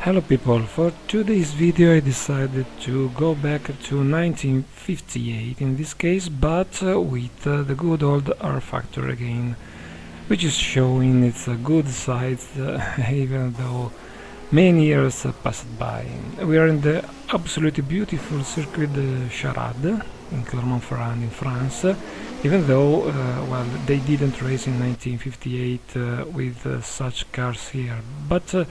Hello people, for today's video I decided to go back to 1958 in this case, but with the good old rFactor again, which is showing its good sides even though many years passed by. We are in the absolutely beautiful circuit de Charade in Clermont-Ferrand in France, even though well, they didn't race in 1958 with such cars here, but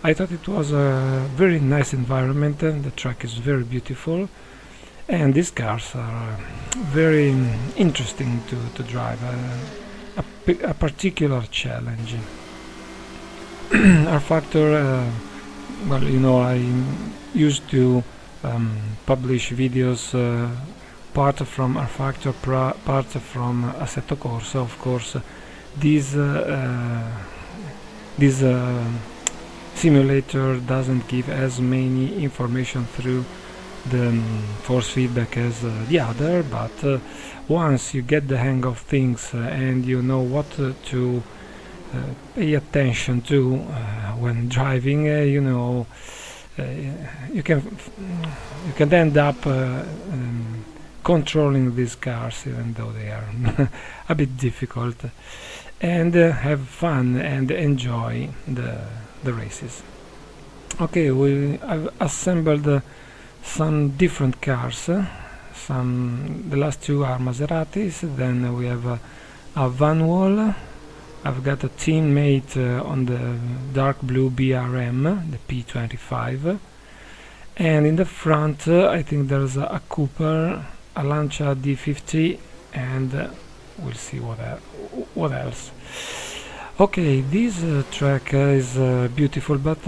I thought it was a very nice environment, and the track is very beautiful, and these cars are very interesting to drive, a particular challenge. rFactor, well, you know, I used to publish videos, part from rFactor, part from Assetto Corsa. Of course, these simulator doesn't give as many information through the force feedback as the other, but once you get the hang of things and you know what to pay attention to when driving, you know, you can end up controlling these cars, even though they are a bit difficult, and have fun and enjoy the races. Okay, I've assembled some different cars. The last two are Maseratis. Then we have a van wall. I've got a teammate on the dark blue BRM, the P25, and in the front I think there's a Cooper, a Lancia D50, and we'll see what else. Okay, this track is beautiful, but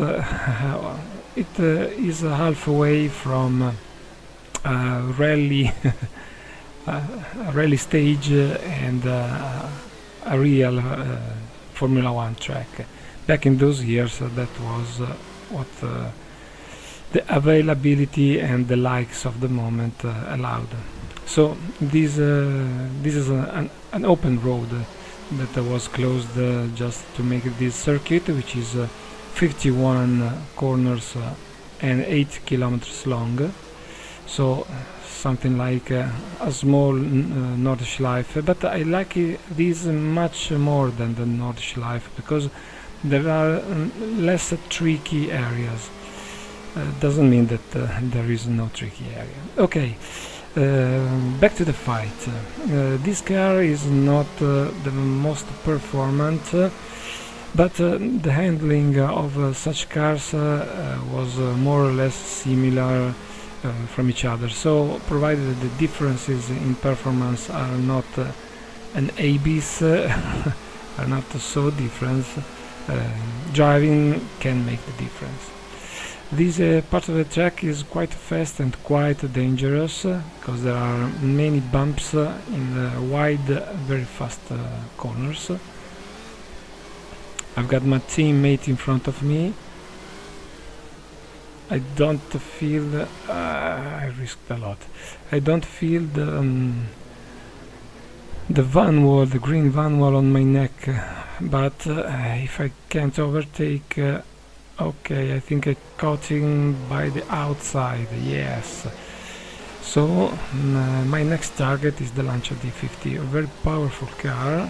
it is halfway from a rally stage and a real Formula 1 track. Back in those years, that was what the availability and the likes of the moment allowed. So this is an open road that was closed just to make this circuit, which is 51 corners and 8 kilometers long, so something like a small Nordschleife, but I like this much more than the Nordschleife because there are less tricky areas. Doesn't mean that there is no tricky area. Okay. Back to the fight. This car is not the most performant, but the handling of such cars was more or less similar from each other. So, provided the differences in performance are not an abyss, are not so different, driving can make the difference. This part of the track is quite fast and quite dangerous because there are many bumps in the wide, very fast corners. I've got my teammate in front of me. I don't feel I risked a lot. I don't feel the van wall, the green van wall on my neck, but if I can't overtake, okay, I think I caught him by the outside, yes. So my next target is the Lancia D50, a very powerful car.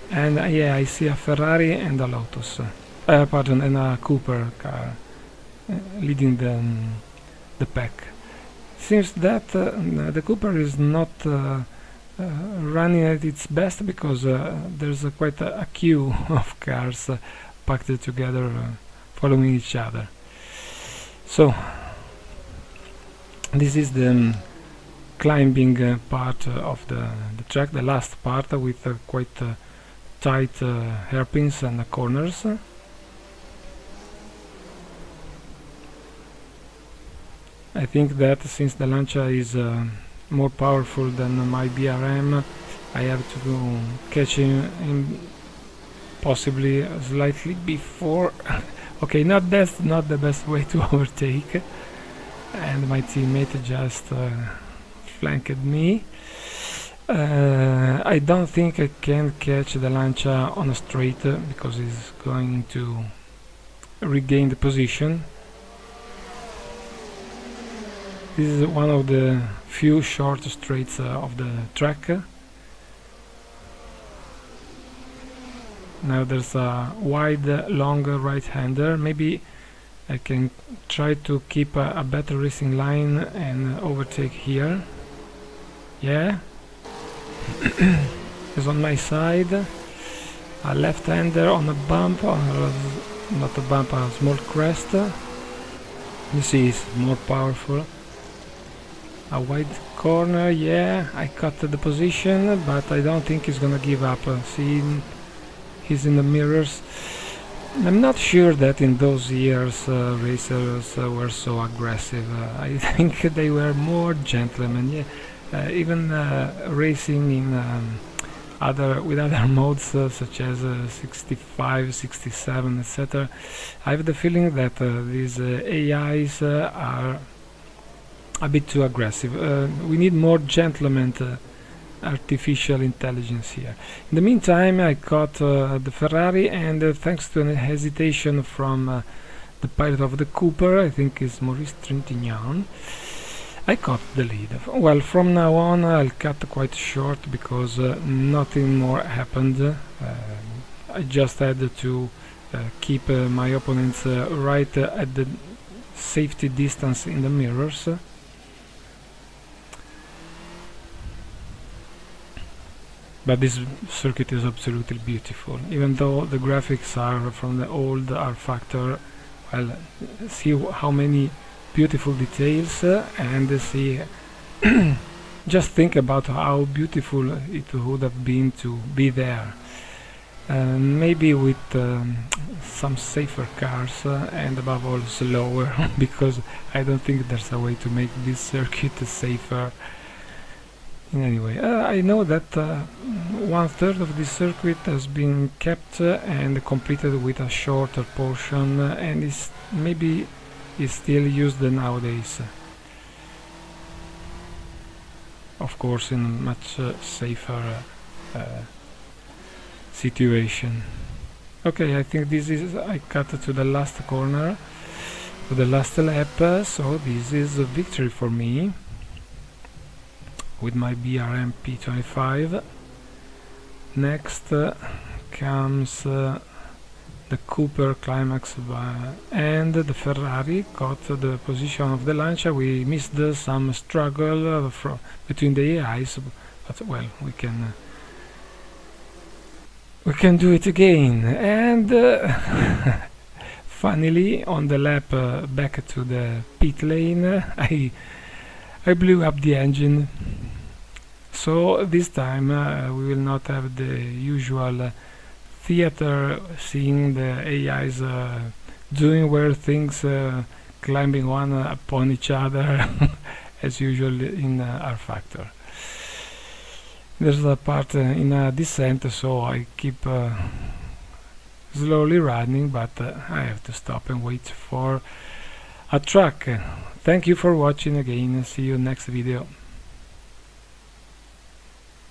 And yeah, I see a Ferrari and a Lotus, pardon, and a Cooper car leading the pack. Seems that the Cooper is not running at its best because there's quite a queue of cars packed together following each other. So this is the climbing part of the track, the last part with quite tight hairpins and corners. I think that since the Lancia is more powerful than my BRM, I have to catch him possibly slightly before. Okay, that's not the best way to overtake, and my teammate just flanked me. I don't think I can catch the Lancia on a straight because he's going to regain the position. This is one of the few short straights of the track. Now there's a wide, long right-hander. Maybe I can try to keep a better racing line and overtake here. Yeah. It's on my side. A left-hander on a bump, or not a bump, a small crest. You see, it's more powerful. A wide corner, yeah, I cut the position, but I don't think he's gonna give up. See, he's in the mirrors. I'm not sure that in those years racers were so aggressive. I think they were more gentlemen. Yeah, even racing in with other modes such as 65, 67, etc. I have the feeling that these AIs are a bit too aggressive. We need more gentlemen, artificial intelligence here. In the meantime, I caught the Ferrari, and thanks to an hesitation from the pilot of the Cooper, I think it's Maurice Trintignant, I caught the lead. Well, from now on I'll cut quite short because nothing more happened. I just had to keep my opponents right at the safety distance in the mirrors. But this circuit is absolutely beautiful, even though the graphics are from the old rFactor. Well, see how many beautiful details, and see just think about how beautiful it would have been to be there. Maybe with some safer cars and above all slower, because I don't think there's a way to make this circuit safer. Anyway, I know that 1/3 of this circuit has been kept and completed with a shorter portion, and maybe is still used nowadays. Of course, in a much safer situation. Okay, I think this is. I cut to the last corner, to the last lap, so this is a victory for me with my BRM P25. Next comes the Cooper Climax and the Ferrari caught the position of the Lancia. We missed some struggle between the AIs, but well, we can do it again. And finally, on the lap back to the pit lane, I blew up the engine. So this time we will not have the usual theater, seeing the AIs doing weird things, climbing one upon each other as usual in rFactor. There's a part in a descent, so I keep slowly running, but I have to stop and wait for a truck. Thank you for watching again. See you next video.